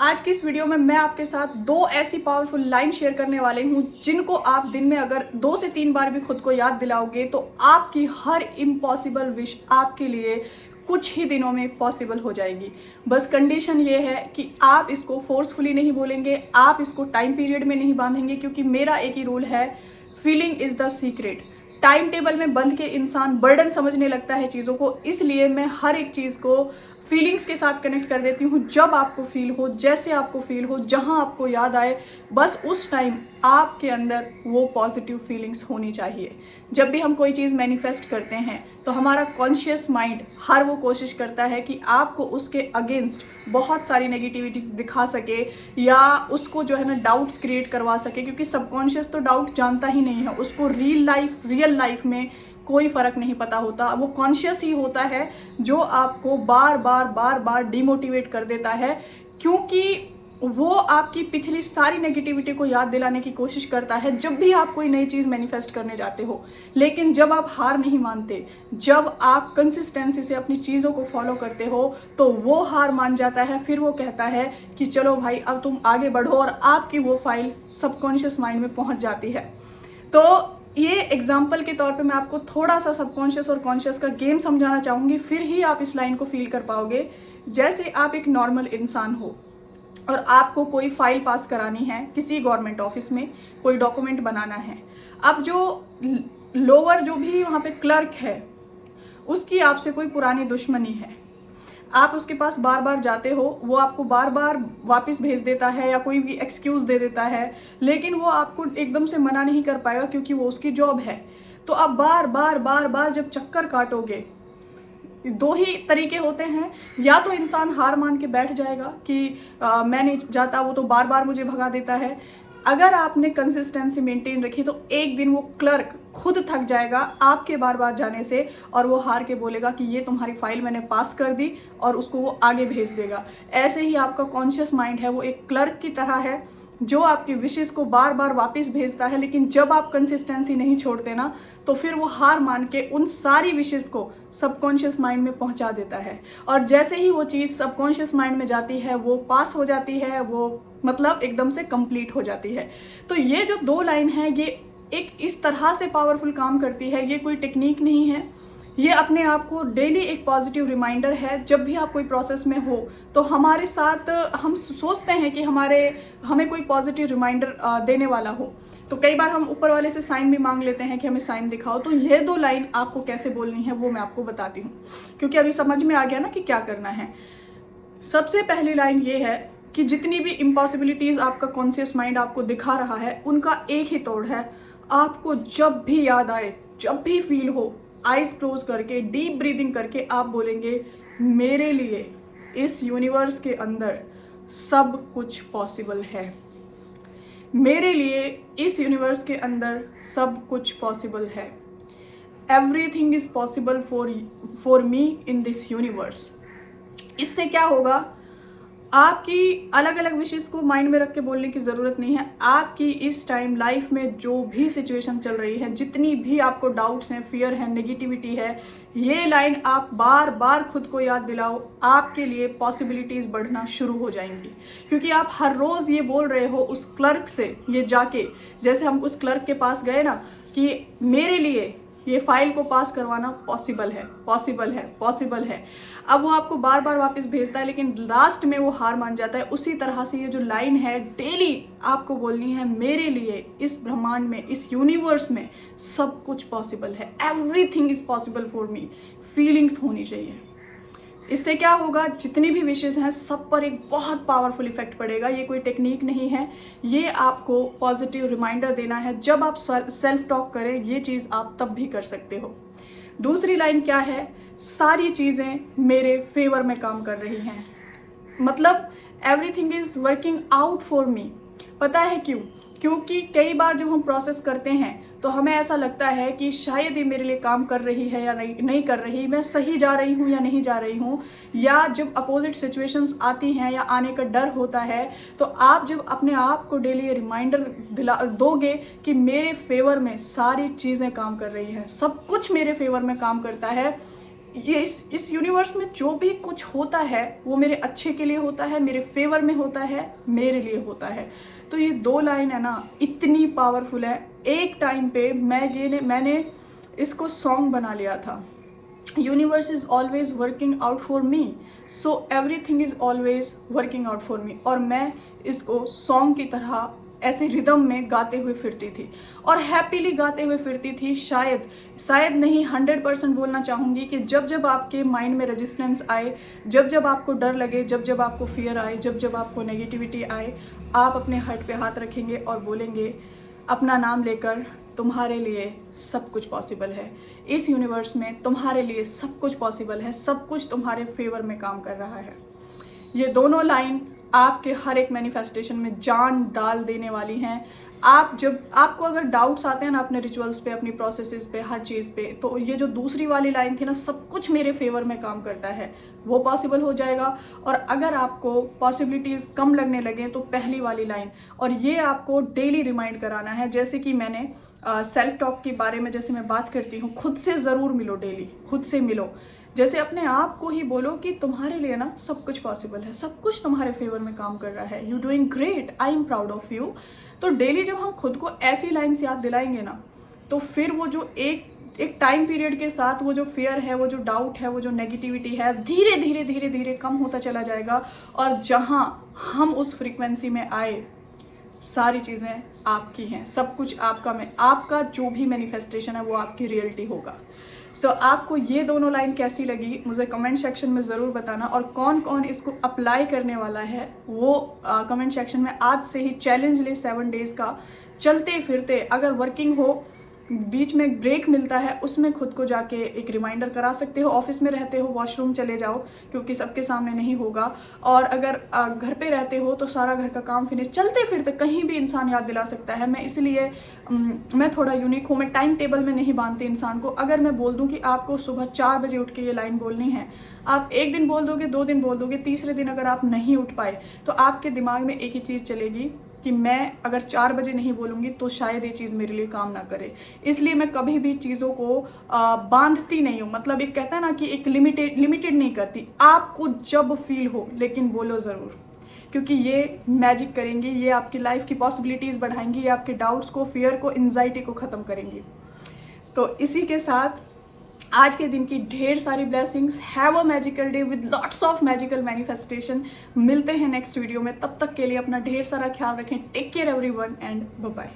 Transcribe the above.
आज की इस वीडियो में मैं आपके साथ दो ऐसी पावरफुल लाइन शेयर करने वाली हूँ जिनको आप दिन में अगर 2 से 3 बार भी खुद को याद दिलाओगे तो आपकी हर इम्पॉसिबल विश आपके लिए कुछ ही दिनों में पॉसिबल हो जाएगी। बस कंडीशन ये है कि आप इसको फोर्सफुली नहीं बोलेंगे, आप इसको टाइम पीरियड में नहीं बांधेंगे, क्योंकि मेरा एक ही रूल है, feeling is the secret. Time table में बंध के इंसान बर्डन समझने लगता है चीज़ों को, इसलिए मैं हर एक चीज़ को फीलिंग्स के साथ कनेक्ट कर देती हूँ। जब आपको फील हो, जैसे आपको फील हो, जहाँ आपको याद आए, बस उस टाइम आपके अंदर वो पॉजिटिव फीलिंग्स होनी चाहिए। जब भी हम कोई चीज़ मैनिफेस्ट करते हैं तो हमारा कॉन्शियस माइंड हर वो कोशिश करता है कि आपको उसके अगेंस्ट बहुत सारी नेगेटिविटी दिखा सके या उसको जो है ना डाउट्स क्रिएट करवा सके, क्योंकि सबकॉन्शियस तो डाउट जानता ही नहीं है। उसको रियल लाइफ में कोई फ़र्क नहीं पता होता। वो कॉन्शियस ही होता है जो आपको बार बार डिमोटिवेट कर देता है, क्योंकि वो आपकी पिछली सारी नेगेटिविटी को याद दिलाने की कोशिश करता है जब भी आप कोई नई चीज़ मैनिफेस्ट करने जाते हो। लेकिन जब आप हार नहीं मानते, जब आप कंसिस्टेंसी से अपनी चीज़ों को फॉलो करते हो, तो वो हार मान जाता है। फिर वो कहता है कि चलो भाई अब तुम आगे बढ़ो, और आपकी वो फाइल सबकॉन्शियस माइंड में पहुंच जाती है। तो ये एग्जाम्पल के तौर पे मैं आपको थोड़ा सा सबकॉन्शियस और कॉन्शियस का गेम समझाना चाहूँगी, फिर ही आप इस लाइन को फील कर पाओगे। जैसे आप एक नॉर्मल इंसान हो और आपको कोई फाइल पास करानी है किसी गवर्नमेंट ऑफिस में, कोई डॉक्यूमेंट बनाना है। अब जो लोअर जो भी वहाँ पे क्लर्क है, उसकी आपसे कोई पुरानी दुश्मनी है, आप उसके पास बार बार जाते हो, वो आपको बार बार वापस भेज देता है या कोई भी एक्सक्यूज़ दे देता है, लेकिन वो आपको एकदम से मना नहीं कर पाएगा क्योंकि वो उसकी जॉब है। तो आप बार बार जब चक्कर काटोगे, दो ही तरीके होते हैं, या तो इंसान हार मान के बैठ जाएगा कि मैं नहीं जाता, वो तो बार बार मुझे भगा देता है। अगर आपने कंसिस्टेंसी मेंटेन रखी तो एक दिन वो क्लर्क खुद थक जाएगा आपके बार बार जाने से, और वो हार के बोलेगा कि ये तुम्हारी फाइल मैंने पास कर दी, और उसको वो आगे भेज देगा। ऐसे ही आपका कॉन्शियस माइंड है, वो एक क्लर्क की तरह है जो आपकी विशेस को बार बार वापस भेजता है। लेकिन जब आप कंसिस्टेंसी नहीं छोड़ते ना, तो फिर वो हार मान के उन सारी विशेस को सबकॉन्शियस माइंड में पहुंचा देता है, और जैसे ही वो चीज़ सबकॉन्शियस माइंड में जाती है, वो पास हो जाती है, वो मतलब एकदम से कंप्लीट हो जाती है। तो ये जो दो लाइन है, ये एक इस तरह से पावरफुल काम करती है। ये कोई टेक्निक नहीं है, ये अपने आप को डेली एक पॉजिटिव रिमाइंडर है। जब भी आप कोई प्रोसेस में हो तो हमारे साथ हम सोचते हैं कि हमें कोई पॉजिटिव रिमाइंडर देने वाला हो, तो कई बार हम ऊपर वाले से साइन भी मांग लेते हैं कि हमें साइन दिखाओ। तो ये दो लाइन आपको कैसे बोलनी है वो मैं आपको बताती हूँ, क्योंकि अभी समझ में आ गया ना कि क्या करना है। सबसे पहली लाइन ये है कि जितनी भी इम्पॉसिबिलिटीज़ आपका कॉन्शियस माइंड आपको दिखा रहा है, उनका एक ही तोड़ है। आपको जब भी याद आए, जब भी फील हो, आइज क्लोज करके डीप ब्रीदिंग करके आप बोलेंगे, मेरे लिए इस यूनिवर्स के अंदर सब कुछ पॉसिबल है। मेरे लिए इस यूनिवर्स के अंदर सब कुछ पॉसिबल है। Everything is possible for me in this universe. इससे क्या होगा, आपकी अलग अलग विशेष को माइंड में रख के बोलने की ज़रूरत नहीं है। आपकी इस टाइम लाइफ में जो भी सिचुएशन चल रही है, जितनी भी आपको डाउट्स हैं, फियर है, नेगेटिविटी है, ये लाइन आप बार बार खुद को याद दिलाओ, आपके लिए पॉसिबिलिटीज़ बढ़ना शुरू हो जाएंगी। क्योंकि आप हर रोज़ ये बोल रहे हो उस क्लर्क से, ये जाके जैसे हम उस क्लर्क के पास गए ना कि मेरे लिए ये फाइल को पास करवाना पॉसिबल है, पॉसिबल है, पॉसिबल है। अब वो आपको बार बार वापस भेजता है, लेकिन लास्ट में वो हार मान जाता है। उसी तरह से ये जो लाइन है, डेली आपको बोलनी है, मेरे लिए इस ब्रह्मांड में, इस यूनिवर्स में सब कुछ पॉसिबल है। Everything is possible for me. Feelings होनी चाहिए। इससे क्या होगा, जितनी भी विशेष हैं सब पर एक बहुत पावरफुल इफेक्ट पड़ेगा। ये कोई टेक्निक नहीं है, ये आपको पॉजिटिव रिमाइंडर देना है। जब आप सेल्फ टॉक करें, ये चीज़ आप तब भी कर सकते हो। दूसरी लाइन क्या है, सारी चीज़ें मेरे फेवर में काम कर रही हैं। मतलब everything is working out for me. पता है क्यों? क्योंकि कई बार जब हम प्रोसेस करते हैं तो हमें ऐसा लगता है कि शायद ये मेरे लिए काम कर रही है या नहीं कर रही, मैं सही जा रही हूँ या नहीं जा रही हूँ। या जब अपोजिट सिचुएशंस आती हैं या आने का डर होता है, तो आप जब अपने आप को डेली रिमाइंडर दोगे कि मेरे फेवर में सारी चीज़ें काम कर रही हैं, सब कुछ मेरे फेवर में काम करता है, ये इस यूनिवर्स में जो भी कुछ होता है वो मेरे अच्छे के लिए होता है, मेरे फेवर में होता है, मेरे लिए होता है। तो ये 2 लाइन है ना, इतनी पावरफुल है। एक टाइम पे मैंने इसको सॉन्ग बना लिया था। Universe is always working out for me, so everything is always working out for me. और मैं इसको सॉन्ग की तरह ऐसे रिदम में गाते हुए फिरती थी और हैप्पीली गाते हुए फिरती थी। शायद नहीं, 100% बोलना चाहूँगी कि जब जब आपके माइंड में रेजिस्टेंस आए, जब जब आपको डर लगे, जब जब आपको फियर आए, जब जब आपको नेगेटिविटी आए, आप अपने हार्ट पे हाथ रखेंगे और बोलेंगे अपना नाम लेकर, तुम्हारे लिए सब कुछ पॉसिबल है। इस यूनिवर्स में तुम्हारे लिए सब कुछ पॉसिबल है, सब कुछ तुम्हारे फेवर में काम कर रहा है। ये दोनों लाइन आपके हर एक मैनिफेस्टेशन में जान डाल देने वाली हैं। आपको अगर डाउट्स आते हैं ना अपने रिचुअल्स पे, अपनी प्रोसेसेस पे, हर चीज़ पे, तो ये जो दूसरी वाली लाइन थी ना, सब कुछ मेरे फेवर में काम करता है, वो पॉसिबल हो जाएगा। और अगर आपको पॉसिबिलिटीज़ कम लगने लगे तो पहली वाली लाइन, और ये आपको डेली रिमाइंड कराना है। जैसे कि मैंने सेल्फ टॉक के बारे में जैसे मैं बात करती हूँ, खुद से ज़रूर मिलो, डेली खुद से मिलो। जैसे अपने आप को ही बोलो कि तुम्हारे लिए ना सब कुछ पॉसिबल है, सब कुछ तुम्हारे फेवर में काम कर रहा है, you doing great, I am proud of you. तो डेली जब हम खुद को ऐसी लाइन्स याद दिलाएंगे ना, तो फिर वो जो एक टाइम पीरियड के साथ वो जो फियर है, वो जो डाउट है, वो जो नेगेटिविटी है, धीरे धीरे धीरे धीरे कम होता चला जाएगा। और जहाँ हम उस फ्रीक्वेंसी में आए, सारी चीज़ें आपकी हैं, सब कुछ आपका जो भी मैनिफेस्टेशन है वो आपकी रियलिटी होगा। सो आपको ये दोनों लाइन कैसी लगी मुझे कमेंट सेक्शन में ज़रूर बताना, और कौन कौन इसको अप्लाई करने वाला है वो कमेंट सेक्शन में आज से ही चैलेंज ले 7 डेज़ का। चलते फिरते अगर वर्किंग हो, बीच में ब्रेक मिलता है, उसमें खुद को जाके एक रिमाइंडर करा सकते हो। ऑफिस में रहते हो, वॉशरूम चले जाओ, क्योंकि सबके सामने नहीं होगा। और अगर घर पे रहते हो तो सारा घर का काम फिनिश, चलते फिरते कहीं भी इंसान याद दिला सकता है। मैं थोड़ा यूनिक हूँ, मैं टाइम टेबल में नहीं बांधती इंसान को। अगर मैं बोल दूँ कि आपको सुबह 4 बजे उठ के ये लाइन बोलनी है, आप 1 दिन बोल दोगे, 2 दिन बोल दोगे, तीसरे दिन अगर आप नहीं उठ पाए तो आपके दिमाग में एक ही चीज़ चलेगी कि मैं अगर 4 बजे नहीं बोलूँगी तो शायद ये चीज़ मेरे लिए काम ना करे। इसलिए मैं कभी भी चीज़ों को बांधती नहीं हूँ, मतलब एक कहता है ना कि एक लिमिटेड नहीं करती। आपको जब फील हो, लेकिन बोलो ज़रूर, क्योंकि ये मैजिक करेंगी, ये आपकी लाइफ की पॉसिबिलिटीज़ बढ़ाएंगी, ये आपके डाउट्स को, फियर को, एंजाइटी को ख़त्म करेंगी। तो इसी के साथ आज के दिन की ढेर सारी blessings. Have a magical day with lots of magical manifestation. मिलते हैं नेक्स्ट वीडियो में, तब तक के लिए अपना ढेर सारा ख्याल रखें। Take care everyone and bye bye.